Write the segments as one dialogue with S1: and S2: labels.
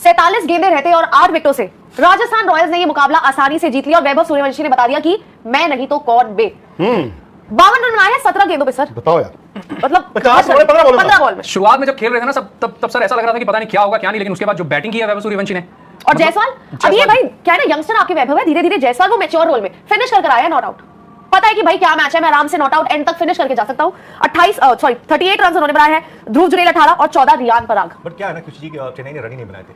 S1: 47 गेंदें रहते और 8 विकेटों से राजस्थान रॉयल्स ने यह मुकाबला आसानी से जीत लिया और वैभव सूर्यवंशी ने बता दिया कि मैं नहीं तो कौन बे। 52 रन बनाए हैं 17 गेंदों पे सर।
S2: बताओ यार,
S1: मतलब
S2: 15
S1: बॉल में।
S3: शुरुआत में जब खेल रहे थे ना सब तब सर ऐसा लग रहा था कि पता नहीं क्या होगा क्या नहीं, लेकिन उसके बाद जो बैटिंग की है वैभव सूर्यवंशी ने
S1: और जायसवाल, अब ये भाई क्या है ना, यंगस्टर आपके वैभव है, धीरे धीरे जायसवाल वो मैच्योर रोल में फिनिश कर आया नॉट आउट। पता है कि भाई क्या मैच है, मैं आराम से नॉट आउट एंड तक फिनिश करके जा सकता हूं। 38 रन उन्होंने बनाए हैं, ध्रुव जुरेल 18 और 14 रियान पराग।
S4: बट क्या है ना, कुछ जी चेन्नई ने रन ही नहीं बनाए थे।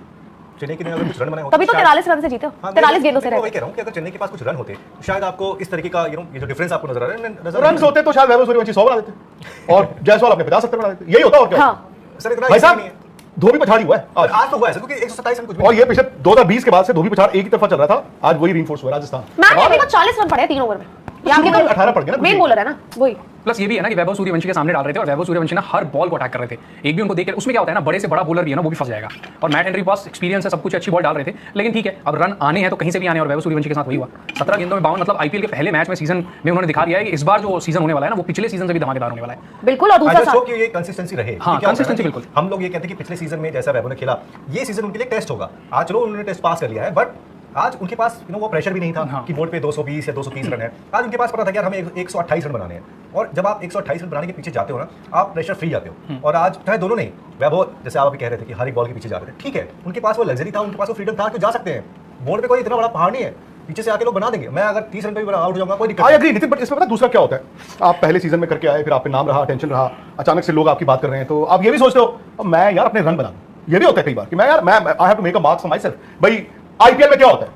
S4: चेन्नई के ने अगर कुछ रन बनाए होते
S1: तभी तो 43 रन से जीते हो। 43 गेंदों से
S4: रहते। मैं कह रहा हूं कि अगर चेन्नई के पास कुछ रन होते तो शायद आपको इस तरीके का ये जो डिफरेंस आपको नजर आ रहा है,
S2: रन होते तो शायद वैभव सूर्यवंशी 100 बना देते और जायसवाल अपने 50-70 बना देते। यही होता और क्या?
S4: सर इतना
S2: भाई साहब धोबी पछाड़ी हुआ है
S4: आज तो हुआ है क्योंकि 127 रन कुछ भी
S2: और ये पिछले 2020 के बाद से धोबी पछाड़ एक ही तरफा चल रहा था, आज वही रीइंफोर्स हुआ राजस्थान।
S1: मैच अभी तक 40 रन पड़े हैं 3 ओवर में। यहाँ के
S2: 18 पड़ गए ना,
S1: मेन बॉलर है ना वही।
S3: प्लस ये भी है ना कि वैभव सूर्यवंशी के सामने डाल रहे थे और वैभव सूर्यवंशी ना हर बॉल को अटैक कर रहे थे। एक भी उनको देख, उसमें क्या होता है ना, बड़े से बड़ा बॉलर भी है ना वो भी फंस जाएगा। और मैट हेनरी पास एक्सपीरियंस है, सब कुछ अच्छी बॉल डाल रहे थे, लेकिन ठीक है अब रन आने हैं तो कहीं से भी आने, और वैभव सूर्यवंशी के साथ वही हुआ। 17 गेंदों में 52, मतलब आईपीएल के पहले मैच में सीजन में उन्होंने दिखा दिया है कि इस बार जो सीजन होने वाला है ना वो पिछले सीजन से भी धमाकेदार होने वाला है।
S1: बिल्कुल, और दूसरा
S4: साथ ये कंसिस्टेंसी रहे।
S3: हाँ, कंसिस्टेंसी बिल्कुल।
S4: हम लोग ये कहते हैं कि पिछले सीजन में जैसा वैभव ने खेला ये सीजन उनके लिए टेस्ट होगा। आज चलो उन्होंने टेस्ट पास कर लिया है, बट आज उनके पास वो प्रेशर भी नहीं था कि बोर्ड पे 220 या 230 रन है। आज उनके पास पता था कि यार हमें 128 रन बनाने हैं, और जब आप 128 रन बनाने के पीछे जाते हो ना आप प्रेशर फ्री जाते हो। और आज चाहे दोनों नहीं, वैभव जैसे आप अभी कह रहे थे कि हर एक बॉल के पीछे जा रहे थे, ठीक है उनके पास वो लग्जरी था, उनके पास वो फ्रीडम था कि जा सकते हैं। बोर्ड पे कोई इतना बड़ा पहाड़ नहीं है, पीछे से आके लोग बना देंगे। मैं अगर 30 रन पे भी आउट हो जाऊंगा कोई दिक्कत नहीं।
S2: आई एग्री नितिन, बट इसमें पता दूसरा क्या होता है, आप पहले सीजन में करके आए, फिर आप पे नाम रहा, टेंशन रहा, अचानक से लोग आपकी बात कर रहे हैं तो आप ये भी सोचते हो मैं यार अपने रन बना दूं। ये भी होता है कई बार कि मैं यार मैं I have to make a mark for myself. भाई आईपीएल में क्या होता है,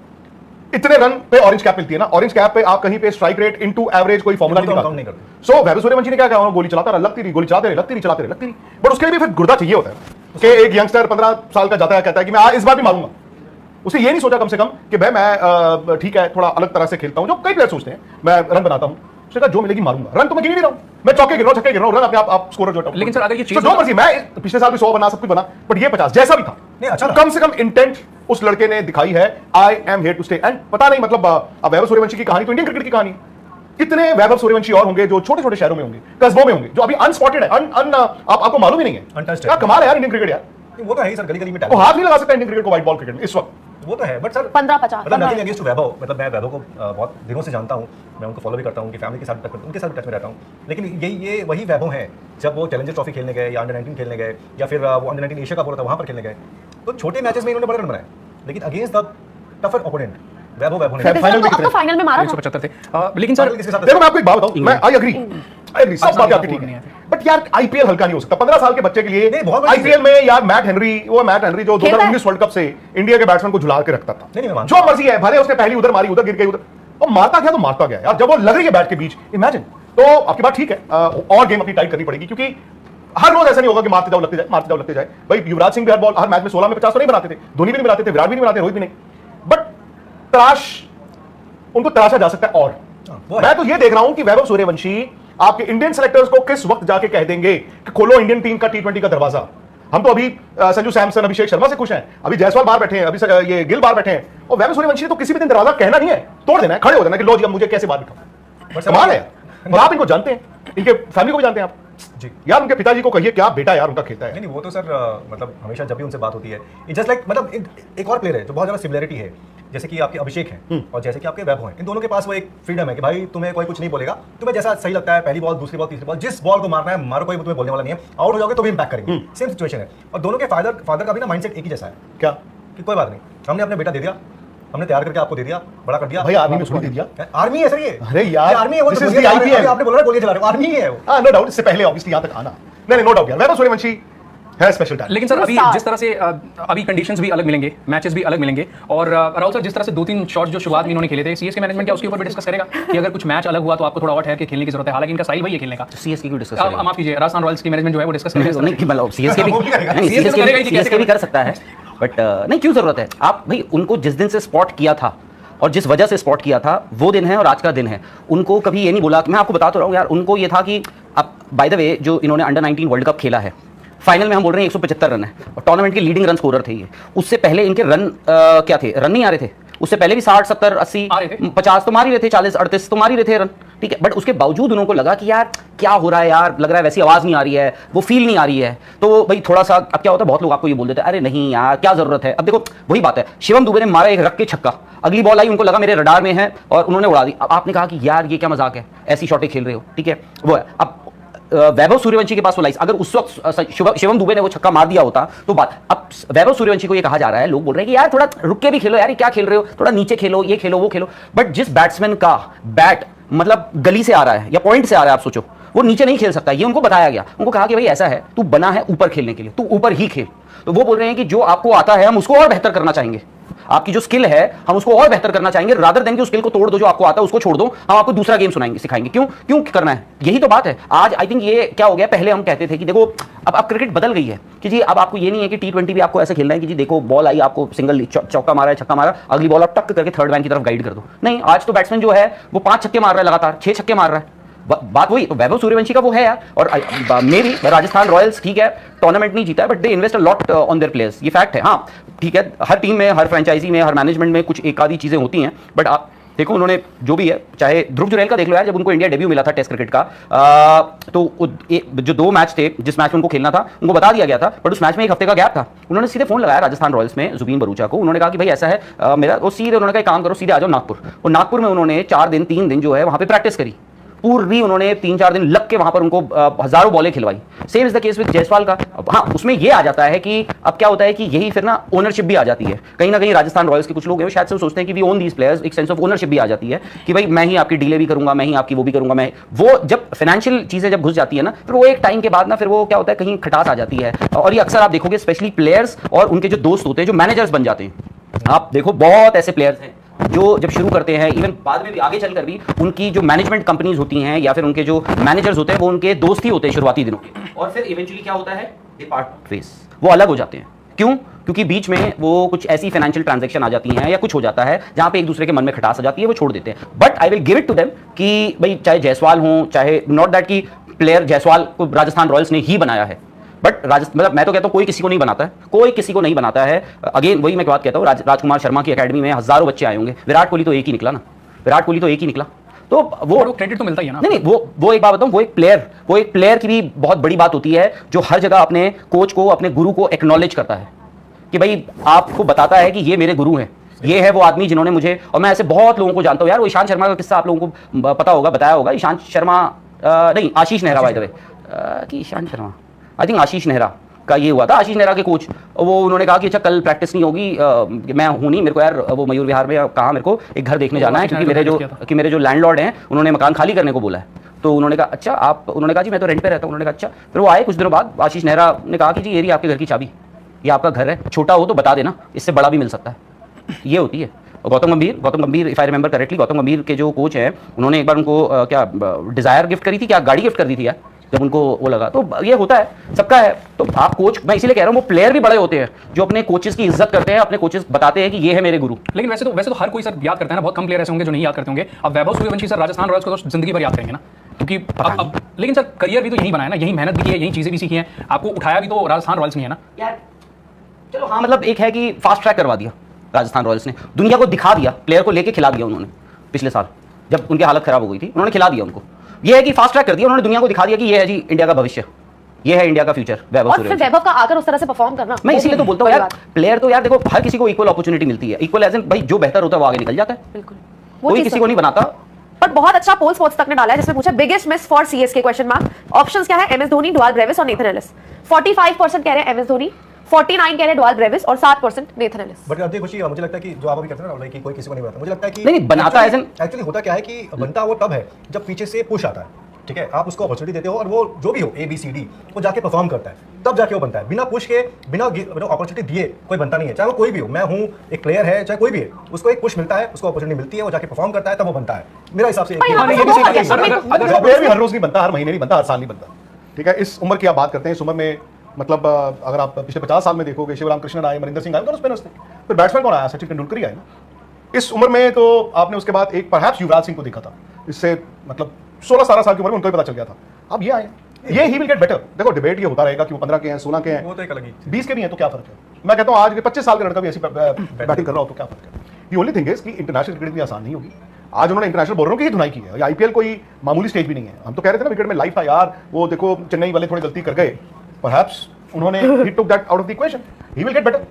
S2: इतने रन पे ऑरेंज कैप मिलती है ना, ऑरेंज कैप पे आप कहीं पे स्ट्राइक रेट इनटू एवरेज कोई फॉर्मूला नहीं करते। सो वैभव सूर्यवंशी ने क्या कहा, गोली चलाता रहा, लगती रही, गोली चलाते रहे, लगती रही, चलाते रहे, लगती रही। बट उसके लिए भी फिर गुर्दा चाहिए होता है कि एक यंगस्टर 15 साल का जाता है, कहता है कि मैं इस बार भी मारूंगा। उसे ये नहीं सोचा कम से कम कि भाई मैं ठीक है थोड़ा अलग तरह से खेलता हूं, जो कई प्लेयर सोचते हैं मैं रन बनाता हूं। उसने कहा जो मिलेगी मारूंगा। रन तो मैं गिन नहीं रहा हूं, मैं चौके गिर रहा हूं, छक्के गिर रहा हूं, रन अपने आप स्कोरर जो।
S3: लेकिन सर अगर ये चीज
S2: जो मर्जी, मैं पिछले साल भी 100 बना, सब कुछ बना, बट ये 50 जैसा भी था
S4: नहीं अच्छा
S2: कम से कम इंटेंट उस लड़के ने दिखाई है, I am here to stay. And पता नहीं मतलब अब वैभव सूर्यवंशी की कहानी तो इंडियन क्रिकेट की कहानी, कितने वैभव सूर्यवंशी और होंगे जो छोटे छोटे शहरों में होंगे, कस्बों में होंगे, जो अभी अनस्पॉटेड है, आपको मालूम ही नहीं है। क्या कमाल है यार इंडियन क्रिकेट यार,
S4: वो तो है सर, गली गली में
S2: वो हाथ नहीं लगा सकता इंडियन क्रिकेट को व्हाइट बॉल क्रिकेट में इस वक्त।
S4: वो तो है, बट सर
S1: 15-50
S4: मतलब नथिंग अगेंस्ट वैभव, मतलब मैं वैभव को बहुत दिनों से जानता हूं, मैं उनको फॉलो भी करता हूं, उनकी फैमिली के साथ उनके साथ टच में रहता हूं। लेकिन ये वही वैभव हैं जब वो चैलेंजर ट्रॉफी खेलने गए या अंडर 19 खेलने गए या फिर वो अंडर 19 एशिया कप हो रहा था वहां पर खेलने गए, तो छोटे मैचेस में इन्होंने बड़े रन बनाए, लेकिन अगेंस्ट द टफर ओपोनेंट वैभव ने
S1: फाइनल में मारा
S3: 175 थे। लेकिन सर
S2: देखो मैं आपको एक बात बताऊं, मैं आई एग्री सब बात आपकी ठीक है, बट यार आईपीएल हल्का नहीं हो सकता। 15 साल के बच्चे के लिए आईपीएल में यार मैट हेनरी जो 2019 वर्ल्ड कप से इंडिया के बैट्समैन को झुला के रखता था, जो मर्जी है, भले उसने पहली उधर मारी, उधर गिर गई, उधर और मारता गया तो मारता गया यार, जब वो लग रही है बैट के बीच, इमेजिन। तो आपकी बात ठीक है, और गेम अपनी टाइट करनी पड़ेगी, क्योंकि हर रोज ऐसा नहीं होगा कि मारते जाओ लगते जाए, मारते जाओ लगते जाए। भाई युवराज सिंह भी हर मैच में 16 में 50 तो नहीं बनाते थे, धोनी भी नहीं बनाते थे, विराट भी नहीं बनाते, रोहित भी नहीं, बट तराश उनको तराशा जा सकता है। और मैं तो ये देख रहा हूं कि वैभव सूर्यवंशी आपके इंडियन सेलेक्टर्स को किस वक्त जाके कह देंगे कि खोलो इंडियन टीम का T20 का दरवाजा। हम तो अभी संजू सैमसन, अभिषेक शर्मा से खुश हैं, अभी जायसवाल बाहर बैठे हैं, अभी ये गिल बाहर बैठे हैं, और वैभव सूर्यवंशी तो किसी भी दिन दरवाजा कहना नहीं है, तोड़ देना है, खड़े हो जाना कि लो जी अब मुझे कैसे बाहर बिठाओ। कमाल है। और आप इनको जानते हैं, इनके फैमिली को भी जानते हैं आप जी यार, उनके पिताजी को कहिए क्या बेटा यार उनका खेलता है।
S4: नहीं वो तो सर मतलब हमेशा जब भी उनसे बात होती है इट जस्ट लाइक, मतलब एक और प्लेयर है जो बहुत ज्यादा सिमिलरिटी है, जैसे कि आपके अभिषेक हैं और जैसे कि आपके वैभव हैं। इन दोनों के पास वो एक फ्रीडम है कि भाई तुम्हें कोई कुछ नहीं बोलेगा, तुम्हें जैसा सही लगता है, पहली बॉल, दूसरी बॉल, तीसरी बॉल, जिस बॉल को मारना है मारो, कोई तुम्हें बोलने वाला नहीं है, आउट हो जाओगे तो भी इंपैक्ट करेंगे। सेम सिचुएशन है, और दोनों के फादर का भी ना माइंडसेट एक ही जैसा है, क्या कि कोई बात नहीं, हमने अपने बेटा दे दिया, हमने तैयार करके आपको दे दिया, बड़ा कर दिया।
S2: भाई आर्मी में दे दिया,
S4: आर्मी है सर ये।
S2: अरे यार
S4: आर्मी है, वो आपने बोला गोली चला रहे हो, आर्मी है वो।
S2: नो डाउट, इससे पहले ऑब्वियसली यहां तक आना, नहीं नो डाउट यार वैभव सूर्यवंशी है स्पेशल टैलेंट।
S3: लेकिन सर अभी जिस तरह से अभी कंडीशंस भी अलग मिलेंगे, मैचेस भी अलग मिलेंगे, और राहुल सर जिस तरह से 2-3 शॉट्स जो शुरुआत में इन्होंने खेले थे, सीएसके मैनेजमेंट क्या उसके ऊपर भी डिस्कस करेगा कि अगर कुछ मैच अलग हुआ तो आपको थोड़ा और ठहर के खेलने की जरूरत है, हालांकि इनका स्टाइल वही है खेलने का।
S5: सीएसके की डिस्कस करेगा,
S3: माफ कीजिए, राजस्थान रॉयल्स की मैनेजमेंट जो है वो डिस्कस करेगा,
S5: नहीं कि मतलब सीएसके भी कर सकता है, बट नहीं क्यों जरूरत है। आप भाई उनको जिस दिन से स्पॉट किया था और जिस वजह से स्पॉट किया था वो दिन है और आज का दिन है। उनको कभी ये नहीं बोला, मैं आपको बता तो रहा हूँ यार, उनको ये था कि अब बाय द वे जो इन्होंने अंडर 19 वर्ल्ड कप खेला है, फाइनल में हम बोल रहे हैं 175 रन है और टूर्नामेंट के लीडिंग रन स्कोरर थे ये। उससे पहले इनके रन क्या थे, रन नहीं आ रहे थे, उससे पहले भी 60 70 80
S3: आ रहे थे।
S5: 50 तो मार ही रहे थे, 40 38 तो मार ही रहे थे रन, ठीक है। बट उसके बावजूद उनको लगा कि यार क्या हो रहा है यार, लग रहा है वैसी आवाज नहीं आ रही है, वो फील नहीं आ रही है। तो भाई थोड़ा सा अब क्या होता है, बहुत लोग आपको ये बोल देते हैं अरे नहीं यार क्या जरूरत है। अब देखो वही बात है, शिवम दुबे ने मारा एक रख के छक्का, अगली बॉल आई उनको लगा मेरे रडार में है और उन्होंने उड़ा दी। अब आपने कहा कि यार ये क्या मजाक है, ऐसी शॉटें खेल रहे हो, ठीक है वो है। अब वैभव सूर्यवंशी के पास वो लाइस, अगर उस वक्त शिवम दुबे ने वो छक्का मार दिया होता तो बात। अब वैभव सूर्यवंशी को ये कहा जा रहा है, लोग बोल रहे हैं कि यार थोड़ा रुक के भी खेलो यार, ये क्या खेल रहे हो, थोड़ा नीचे खेलो, ये खेलो वो खेलो। बट जिस बैट्समैन का बैट मतलब गली से आ रहा है या पॉइंट से आ रहा है, आप सोचो वो नीचे नहीं खेल सकता, ये उनको बताया गया। उनको कहा कि भाई ऐसा है, तू बना है ऊपर खेलने के लिए, तू ऊपर ही खेल। तो वो बोल रहे हैं कि जो आपको आता है हम उसको और बेहतर करना चाहेंगे, आपकी जो स्किल है हम उसको और बेहतर करना चाहेंगे, रादर देन कि उस स्किल को तोड़ दो, जो आपको आता है उसको छोड़ दो, हम आपको दूसरा गेम सुनाएंगे सिखाएंगे। क्यों करना है, यही तो बात है। आज आई थिंक ये क्या हो गया, पहले हम कहते थे कि देखो अब क्रिकेट बदल गई है कि जी अब आपको ये नहीं है कि T20 भी आपको ऐसे खेलना है कि जी देखो बॉल आई आपको सिंगल चौका मारा है, छक्का मारा, अगली बॉल आप टक करके थर्ड मैन की तरफ गाइड कर दो। नहीं, आज तो बैट्समैन जो है वो 5 छक्के मार रहा है लगातार, 6 छक्के मार रहा है। बात वही तो वैभव सूर्यवंशी का वो है यार। और मे भी राजस्थान रॉयल्स ठीक है टूर्नामेंट नहीं जीता है, but they invest a lot on their players, ये फैक्ट है। हाँ ठीक है, हर टीम में, हर फ्रेंचाइजी में, हर मैनेजमेंट में कुछ एक आधी चीजें होती हैं, बट आप देखो उन्होंने जो भी है, चाहे ध्रुव जुरैल का देख लो यार, जब उनको इंडिया डेब्यू मिला था टेस्ट क्रिकेट का, तो जो 2 मैच थे जिस मैच में उनको खेलना था उनको बता दिया गया था, बट उस मैच में 1 हफ्ते का गैप था। उन्होंने सीधे फोन लगाया राजस्थान रॉयल्स में जुबीन बरूचा को, उन्होंने कहा कि भाई ऐसा है मेरा, वो सीधे उन्होंने कहा काम करो सीधे आ जाओ नागपुर। और नागपुर में उन्होंने 4 दिन 3 दिन जो है वहां पे प्रैक्टिस करी पूरी, उन्होंने 3-4 दिन लग के वहां पर उनको हजारों बॉलें खिलवाई। Same is the case with Jaiswal का। हाँ उसमें ये आ जाता है कि अब क्या होता है कि यही फिर ना ओनरशिप भी आ जाती है कहीं ना कहीं। राजस्थान रॉयल्स के कुछ लोग हैं शायद से सोचते हैं कि वी ओन दीज प्लेयर्स, एक सेंस ऑफ ओनरशिप भी आ जाती है कि भाई मैं ही आपकी डीले भी करूंगा, मैं ही आपकी वो भी करूंगा। मैं वो जब फाइनेंशियल चीजें जब घुस जाती है ना, फिर वो एक टाइम के बाद ना फिर वो क्या होता है कहीं खटास आ जाती है। और ये अक्सर आप देखोगे स्पेशली प्लेयर्स और उनके जो दोस्त होते हैं जो मैनेजर्स बन जाते हैं। आप देखो बहुत ऐसे प्लेयर्स हैं जो जब शुरू करते हैं, इवन बाद में भी आगे चलकर भी उनकी जो मैनेजमेंट कंपनीज होती हैं या फिर उनके जो मैनेजर्स होते हैं वो उनके दोस्त ही होते हैं शुरुआती दिनों के, और फिर इवेंचुअली क्या होता है दे पार्ट वेज, वो अलग हो जाते हैं। क्यों? क्योंकि बीच में वो कुछ ऐसी फाइनेंशियल ट्रांजैक्शन आ जाती हैं या कुछ हो जाता है जहां पे एक दूसरे के मन में खटास आ जाती है, वो छोड़ देते हैं। But I will give it to them कि भाई चाहे जायसवाल हो, चाहे नॉट दैट कि प्लेयर जायसवाल को राजस्थान रॉयल्स ने ही बनाया है, बट मतलब मैं तो कहता हूं कोई किसी को नहीं बनाता है, कोई किसी को नहीं बनाता है। अगेन वही मैं बात कहता हूं, राजकुमार शर्मा की एकेडमी में हजारों बच्चे आए होंगे, विराट कोहली तो एक ही निकला ना, विराट कोहली तो एक ही निकला। तो वो
S3: क्रेडिट तो मिलता ही है ना।
S5: नहीं वो एक बात बताऊं, वो एक प्लेयर की भी बहुत बड़ी बात होती है जो हर जगह अपने कोच को, अपने गुरु को एक्नॉलेज करता है कि भाई आपको बताता है कि ये मेरे गुरु हैं, ये है वो आदमी जिन्होंने मुझे, और मैं ऐसे बहुत लोगों को जानता हूं यार। वो ईशांत शर्मा का किस्सा आप लोगों को पता होगा, बताया होगा। ईशांत शर्मा नहीं आशीष नेहरा बाय द वे, कि ईशांत शर्मा आई थिंक आशीष नेहरा का ये हुआ था। आशीष नेहरा के कोच वो उन्होंने कहा कि अच्छा कल प्रैक्टिस नहीं होगी, मैं हूं नहीं, मेरे को यार वो मयूर विहार में कहा मेरे को एक घर देखने जाना है क्योंकि मेरे जो लैंडलॉर्ड हैं उन्होंने मकान खाली करने को बोला है। तो उन्होंने कहा अच्छा आप, उन्होंने कहा जी मैं तो रेंट पे रहता हूँ। उन्होंने कहा अच्छा। फिर वो आए कुछ दिनों बाद, आशीष नेहरा ने कहा कि जी ये रही आपके घर की चाबी, ये आपका घर है, छोटा हो तो बता देना, इससे बड़ा भी मिल सकता है। ये होती है। गौतम गंभीर if I remember correctly, Gautam गंभीर के जो कोच हैं उन्होंने एक बार उनको क्या डिजायर गिफ्ट करी थी, क्या गाड़ी गिफ्ट कर दी थी यार, जब उनको वो लगा। तो ये होता है, सबका है। तो आप कोच, मैं इसीलिए कह रहा हूँ वो प्लेयर भी बड़े होते हैं जो अपने कोचेस की इज्जत करते हैं, अपने कोचेस बताते हैं कि ये है मेरे गुरु।
S3: लेकिन वैसे तो हर कोई सर याद करता है ना, बहुत कम प्लेयर ऐसे होंगे जो नहीं याद करते होंगे। अब वैभव सूर्यवंशी सर राजस्थान रॉयल्स को तो जिंदगी भर याद करेंगे ना, क्योंकि अब लेकिन सर करियर भी तो यही बनाया ना, यही मेहनत भी की है, यही चीजें भी सीखी हैं, आपको उठाया भी तो राजस्थान रॉयल्स ने है ना
S5: यार। चलो हाँ, मतलब एक है कि फास्ट ट्रैक करवा दिया राजस्थान रॉयल्स ने, दुनिया को दिखा दिया, प्लेयर को लेके खिला दिया उन्होंने। पिछले साल जब उनकी हालत खराब हो गई थी उन्होंने खिला दिया उनको। ये है कि फास्ट ट्रैक कर दिया उन्होंने, दुनिया को दिखा दिया कि ये है जी इंडिया का भविष्य, ये है इंडिया का फ्यूचर।
S1: और फिर वैभव का आकर उस तरह से परफॉर्म करना,
S5: मैं इसीलिए तो बोलता हूँ यार, प्लेयर तो यार देखो हर किसी को इक्वल अपॉर्चुनिटी मिलती है, इक्वल एज इन भाई जो बेहतर होता है वो आगे निकल जाता है।
S1: बिल्कुल,
S5: कोई किसी को नहीं बनाता।
S1: पर बहुत अच्छा पोल स्पोर्ट्स तक ने डाला है जिसमें पूछा biggest miss for CSK question mark. Options क्या है? एमएस धोनी, ड्वाल ब्रेविस और नेथन एलिस। 45% कह रहे हैं एमएस धोनी, 49 कह रहे हैं ड्वाल ब्रेविस और 7% नेथन एलिस।
S4: बट अब देखो खुशी, मुझे लगता है कि जो आप अभी कहते हैं ना कि कोई किसी को नहीं बनाता, मुझे लगता है कि
S5: नहीं बनाता एज इन
S4: एक्चुअली होता क्या है कि बनता वो तब है जब पीछे से पुश आता है, ठीक है, आप उसको अपॉर्चुनिटी देते हो और वो जो भी हो ABCD वो जाके परफॉर्म करता है, तब जाके वो बनता है। बिना पुश के, बिना अपॉर्चुनिटी दिए कोई बनता नहीं है। चाहे वो कोई भी हो, मैं हूँ, एक प्लेयर है, चाहे कोई भी है, उसको एक पुश मिलता है, उसको अपॉर्चुनिटी मिलती है, वो जाके परफॉर्म करता है, तब वो बनता है। मेरा हिसाब से
S2: प्लेयर भी हर रोज नहीं बनता, हर महीने नहीं बनता, हर साल नहीं बनता। ठीक है, इस उम्र की आप बात करते हैं, इस उम्र में मतलब अगर आप पिछले 50 साल में देखोगे, शिवराम कृष्णन आए, मनिंदर सिंह आए, तो स्पिनर्स थे। फिर बैट्समैन कौन आया? सचिन तेंदुलकर ही आए ना। इस उम्र में तो आपने उसके बाद एक परहैप्स युवराज सिंह को देखा था, इससे मतलब 16-17 साल की उम्र में उनको ही पता चल गया था। अब ये आए, ये ही विल गेट बेटर। देखो डिबेट ये होता रहेगा कि वो 15 के हैं, 16 के हैं,
S4: वो तो एक अलग ही
S2: 20 के भी हैं, तो क्या फर्क है? मैं कहता हूँ आज के 25 साल का लड़का भी ऐसी बैटिंग कर रहा हो तो क्या फर्क है? दी ओनली थिंग इज कि इंटरनेशनल क्रिकेट इतनी आसान नहीं होगी। आज उन्होंने इंटरनेशनल बॉलरों की ही धुनाई की है। ये आईपीएल कोई मामूली स्टेज भी नहीं है। हम तो कह रहे थे ना विकेट में लाइफ था यार, वो देखो चेन्नई वाले थोड़ी गलती कर गए, परहैप्स उन्होंने ही took that out of the equation, he will get better.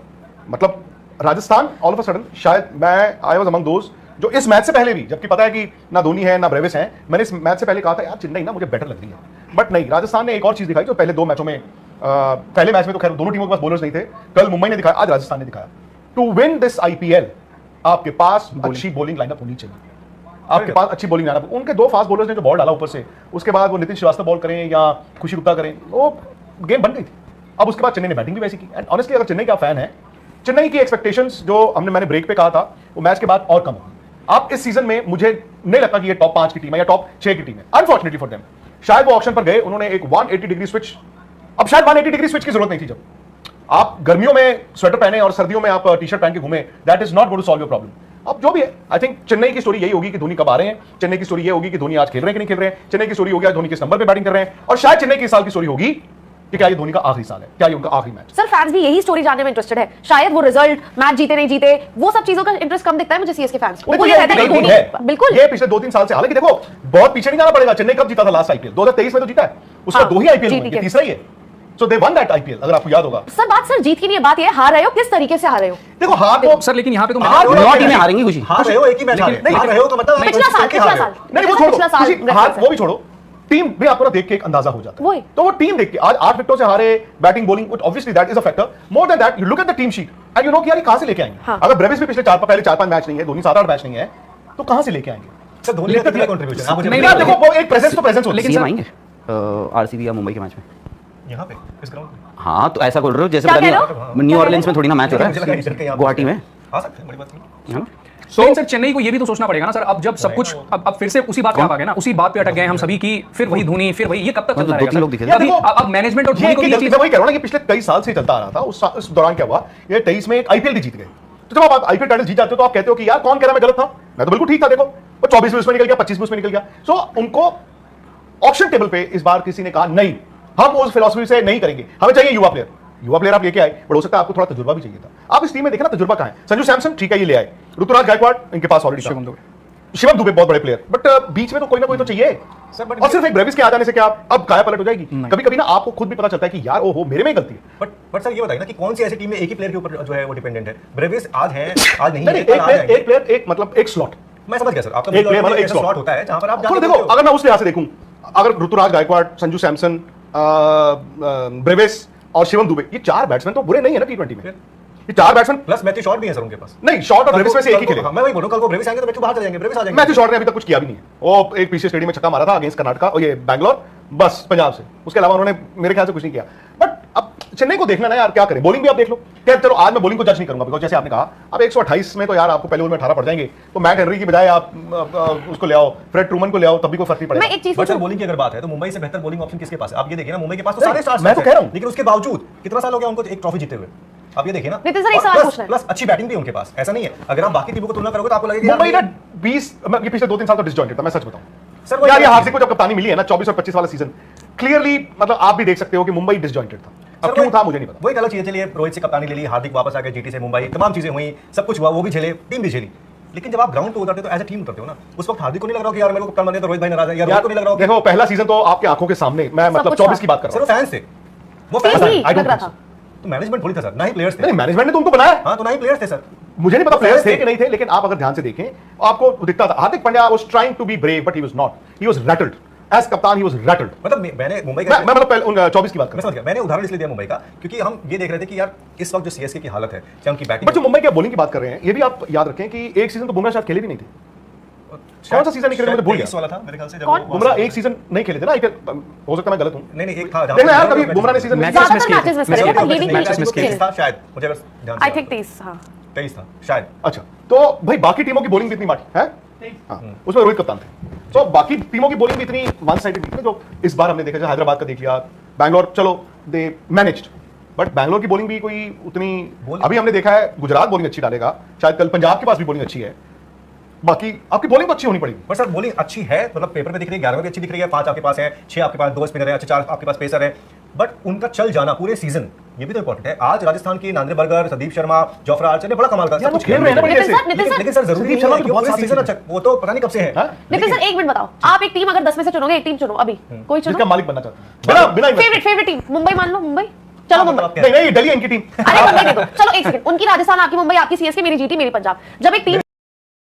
S2: मतलब Rajasthan all of a sudden, शायद मैं आई वाज अमंग दोज जो इस मैच से पहले भी, जबकि पता है कि ना धोनी है ना ब्रेविस है, मैंने इस मैच से पहले कहा था यार चेन्नई ना मुझे बेटर लग रही है, बट नहीं, राजस्थान ने एक और चीज दिखाई जो पहले 2 मैचों में, पहले मैच में तो खैर दोनों टीमों के पास बॉलर्स नहीं थे, कल मुंबई ने दिखाया, आज राजस्थान ने दिखाया। टू विन दिस आईपीएल आपके पास अच्छी बॉलिंग लाइनअप होनी चाहिए, आपके पास अच्छी बॉलिंग लाइनअप। उनके 2 फास्ट बॉलर्स ने जो बॉल डाला ऊपर से, उसके बाद वो नितिन श्रीवास्तव बॉल करें या खुशी गुप्ता करें, वो गेम बन गई थी। अब उसके बाद चेन्नई ने बैटिंग भी वैसी की। एंड ऑनेस्टली अगर चेन्नई का फैन है, चेन्नई की एक्सपेक्टेशंस जो मैंने ब्रेक पे कहा था वो मैच के बाद और कम होगी। आप इस सीजन में मुझे नहीं लगता कि ये टॉप 5 की टीम है या टॉप 6 की टीम है, अनफॉर्चुनेटली फॉर देम। शायद वो ऑक्शन पर गए, उन्होंने एक 180 डिग्री स्विच, अब शायद 180 डिग्री स्विच की जरूरत नहीं थी। जब आप गर्मियों में स्वेटर पहने और सर्दियों में आप टी शर्ट पहन के घूमे, that is not going to solve your problem. अब जो भी है, आई थिंक चेन्नई की स्टोरी यही होगी कि धोनी कब आ रहे हैं, चेन्नई की स्टोरी ये होगी कि धोनी आज खेल रहे हैं कि नहीं खेल रहे हैं, चेन्नई की स्टोरी होगी आज धोनी किस नंबर पे बैटिंग कर रहे हैं, और शायद चेन्नई की साल की स्टोरी होगी कि क्या ये धोनी का आखिरी साल है, क्या ये उनका आखिरी मैच।
S1: सर फैंस भी यही स्टोरी जानने में इंटरेस्टेड है, शायद वो रिजल्ट, मैच जीते नहीं जीते, वो सब चीजों का इंटरेस्ट कम दिखता है मुझे सीएसके फैंस को। ये रहता है कि धोनी बिल्कुल,
S2: ये पिछले 2-3 साल से, हालांकि देखो बहुत पीछे नहीं जाना पड़ेगा, चेन्नई कब जीता था लास्ट आईपीएल, 2023 में तो जीता है, उसका 2 ही आईपीएल, तीसरा ही है। सो दे वन दैट आईपीएल, अगर आपको याद होगा।
S1: सर बात सर जीत की नहीं है, बात ये है हार रहे हो किस तरीके से हार रहे हो।
S2: देखो हार तो
S3: सर लेकिन यहाँ पे तो
S5: नौ टीमें हारेंगी खुशी,
S4: हार रहे हो एक ही मैच हारे, हार रहे हो तो मतलब
S1: पिछला साल
S2: नहीं, वो छोड़ो, हार वो भी छोड़ो, टीम भी आपको ना देख के एक अंदाजा हो जाता है। तो वो टीम देख के आज 8 विकेटों से हारे, batting bowling, obviously that is a factor. More than that you look at the team sheet and you know कि यार ये कहां से लेके आएंगे। अगर ब्रेविस भी पिछले 4-5 मैच नहीं है, धोनी 7-8 मैच नहीं है, तो कहां से लेके आएंगे।
S4: सर धोनी का कितना कंट्रीब्यूशन आप
S2: नहीं, देखो वो एक प्रेजेंस तो प्रेजेंस होती है।
S5: सीएम आएंगे आरसीबी या मुंबई के मैच में,
S4: यहाँ पे इस ग्राउंड पे।
S5: हाँ तो ऐसा बोल रहे हो जैसे न्यू ऑर्लिंस में थोड़ी ना मैच हो रहा है, गुवाहाटी में
S4: आ सकते हैं, बड़ी बात नहीं।
S3: लेकिन सर चेन्नई को ये भी तो सोचना पड़ेगा ना सर, अब जब सब कुछ अब फिर से उसी बात पे आ गए ना, उसी बात पे अटक गए हम सभी की, फिर वही धोनी, फिर वही, ये कब तक चलता रहेगा? अब मैनेजमेंट और धोनी को ये चीज
S2: वही कह रहा हूं ना कि पिछले कई साल से चलता आ रहा था। उस दौरान क्या हुआ, ये 23 में एक आईपीएल भी जीत गए। तो जब आप आईपीएल टाइटल जीत जाते हो तो आप कहते हो कि यार कौन कह रहा मैं गलत था, मैं तो बिल्कुल ठीक था। देखो वो 24 में उसमें निकल गया, 25 में उसमें निकल गया। सो उनको ऑप्शन टेबल पे इस बार किसी ने कहा नहीं, हम उस फिलॉसफी से नहीं करेंगे, हमें चाहिए युवा प्लेयर। युवा प्लेयर आप लेके आए, बट हो सकता है आपको थोड़ा तजुर्बा भी चाहिए था। आप इस टीम में देखना तजुर्बा कहां है। संजू सैमसन ठीक है, ये ले आए, ऋतुराज गायकवाड़ इनके पास ऑलरेडी, शिवम दुबे बहुत बड़े प्लेयर, बट बीच में तो कोई ना कोई तो चाहिए। और सिर्फ एक ब्रेविस के आ जाने से क्या अब काया पलट हो जाएगी? कभी कभी ना आपको खुद भी पता चलता है कि यार ओहो मेरे में ही गलती है।
S4: बट सर ये बताइए ना कि कौन सी ऐसी टीम में एक ही प्लेयर के ऊपर जो है वो डिपेंडेंट है। ब्रेविस आज है, आज नहीं है,
S2: एक प्लेयर एक मतलब एक स्लॉट।
S4: मैं समझ गया सर, आपका
S2: एक प्लेयर मतलब एक
S4: स्लॉट होता है जहां पर आप
S2: देखो, अगर मैं उस लिहाज से देखूं, अगर ऋतुराज गायकवाड़, संजू सैमसन, ब्रेविस और शिवम दुबे, ये 4 बैट्समैन तो बुरे नहीं है ना टी20 में। ये 4 बैट्समैन
S4: प्लस मैथ्यू शॉट भी है सर उनके पास।
S2: नहीं, शॉट और ब्रेविस में से एक ही खेलेगा।
S4: मैं वही बोलूं, कल को ब्रेविस आएंगे तो मैथ्यू बाहर चले जाएंगे, ब्रेविस आ जाएंगे।
S2: मैथ्यू शॉट ने अभी तक कुछ किया भी नहीं है। वो एक पीसीए स्टेडियम में छक्का मारा था अगेंस्ट कर्नाटका और ये बैंगलोर, बस पंजाब से, उसके अलावा उन्होंने मेरे ख्याल से कुछ नहीं किया। बट अब चेन्नई को देखना ना यार, क्या करें। बॉलिंग भी आप देख लो, क्या चलो आज मैं बॉलिंग को जज नहीं करूंगा, बिकॉज जैसे आपने कहा अब 128 में तो यार आपको पहले ओवर में 18 पड़ जाएंगे, तो मैट हेनरी की बजाय आप उसको ले आओ, फ्रेड ट्रूमन को ले आओ, तब भी कोई फर्क नहीं पड़ेगा।
S1: मैं एक चीज
S4: बट सर बॉलिंग की अगर बात है तो मुंबई से बेहतर बॉलिंग ऑप्शन किसके पास है? आप ये देखिए ना, मुंबई के पास तो सारे स्टार्स,
S2: मैं तो कह रहा हूं,
S4: लेकिन उसके बावजूद कितना साल हो गया उनको एक ट्रॉफी जीते हुए। आप ये देखिए ना, प्लस अच्छी बैटिंग भी उनके पास, ऐसा नहीं है। अगर आप बाकी टीमों को तुलना करोगे तो आपको लगेगा
S2: मुंबई ना 20 ये पिछले 2-3 साल तो डिसजॉइंटेड था, मैं सच बताऊं सर। यार ये हार्दिक को जब कप्तानी मिली है ना 24 और 25 वाला सीजन, क्लियरली मतलब आप भी देख सकते हो कि मुंबई डिसजॉइंटेड था। अब क्यों था मुझे नहीं पता।
S4: वो एक अलग चीज चलिए, रोहित से कप्तानी ले ली, हार्दिक वापस आ गए जीटी से मुंबई, तमाम चीजें हुई, सब कुछ हुआ, वो भी झेले, टीम भी झेली। लेकिन जब आप ग्राउंड पे उतरते हो तो एज ए टीम उतरते हो ना, उस वक्त हार्दिक को नहीं लग रहा कि यार मेरे को कप्तान बनने तो रोहित भाई नाराज है, यार रोहित को नहीं लग रहा।
S2: देखो पहला सीजन तो आपकी आंखों के सामने, मैं मतलब 24 की बात कर रहा हूं।
S4: सर वो फैंस थे, वो फैंस लग रहा था, तो मैनेजमेंट थोड़ी था सर, ना ही प्लेयर्स थे।
S2: नहीं, मैनेजमेंट ने तो उनको बनाया।
S4: हां, तो ना ही प्लेयर्स थे सर।
S2: मुझे नहीं पता प्लेयर्स थे कि नहीं थे, लेकिन आप अगर ध्यान से देखें आपको दिखता था Hardik Pandya was trying to be brave but he was not, he was rattled as कप्तान, ही वाज रैटल्ड।
S4: मतलब मैंने मुंबई का
S2: मैं मतलब 24 की बात कर रहा हूं।
S4: मैंने उदाहरण इसलिए दिया मुंबई का क्योंकि हम ये देख रहे थे कि यार इस वक्त जो सीएसके की हालत है, चाहे उनकी बैटिंग,
S2: बट जो मुंबई के बॉलिंग की बात कर रहे हैं, ये भी आप याद रखें कि एक सीजन तो बुमराह शायद खेले भी नहीं थे। कौन सा सीजन नहीं खेले, मुझे भूल गया
S4: वाला था मेरे ख्याल से, जब
S2: बुमराह एक सीजन नहीं खेले थे ना आईपीएल, हो सकता है मैं गलत हूं।
S4: नहीं एक था,
S2: देखना यार कभी बुमराह ने सीजन
S1: मैचेस मिस करे पर लीडिंग मैचेस मिस करे
S4: था शायद, मुझे अगर ध्यान से
S1: आई थिंक 23 हां
S4: 23 था शायद।
S2: अच्छा, तो भाई बाकी टीमों की बॉलिंग भी इतनी माठी है, उसमें रोहित कप्तान थे, तो बाकी टीमों की बॉलिंग भी इतनी वन साइडेड थी जो इस बार हमने देखा। हैदराबाद का देख लिया, बैंगलोर चलो दे मैनेज्ड, बट बैंगलोर की बॉलिंग भी कोई उतनी, अभी हमने देखा है गुजरात बॉलिंग अच्छी डालेगा, शायद कल पंजाब के पास भी बॉलिंग अच्छी है, बाकी आपकी बॉलिंग तो अच्छी होनी पड़ेगी।
S4: पर सर बॉलिंग अच्छी है, मतलब पेपर पे दिख रही है, 11 में भी अच्छी दिख रही है, 5 आपके पास है, 6 आपके पास 2 स्पिनर है, 4 आपके पास पेसर है, बट उनका चल जाना पूरे सीजन ये भी तो इंपॉर्टेंट है। आज राजस्थान की Nandre Burger, Sandeep Sharma, Jofra Archer ने बड़ा कमाल का सब कुछ
S2: खेल रहे हैं ना बढ़िया से।
S4: लेकिन सर जरूरी नहीं है कि पूरे सीजन अच्छा, वो तो पता नहीं कब से है।
S1: नितिन सर एक मिनट बताओ, आप एक टीम अगर 10 में से चुनोगे, एक टीम चुनो अभी, कोई चुनो
S2: जिसका मालिक बनना चाहता है बिना
S1: फेवरेट टीम। मुंबई मान लो, मुंबई चलो मुंबई।
S2: नहीं दिल्ली इनकी टीम।
S1: अरे मुंबई दे दो, चलो एक सेकंड, उनकी राजस्थान, आपकी मुंबई, आपकी सीएसके, मेरी जीटी, मेरी पंजाब। जब एक टीम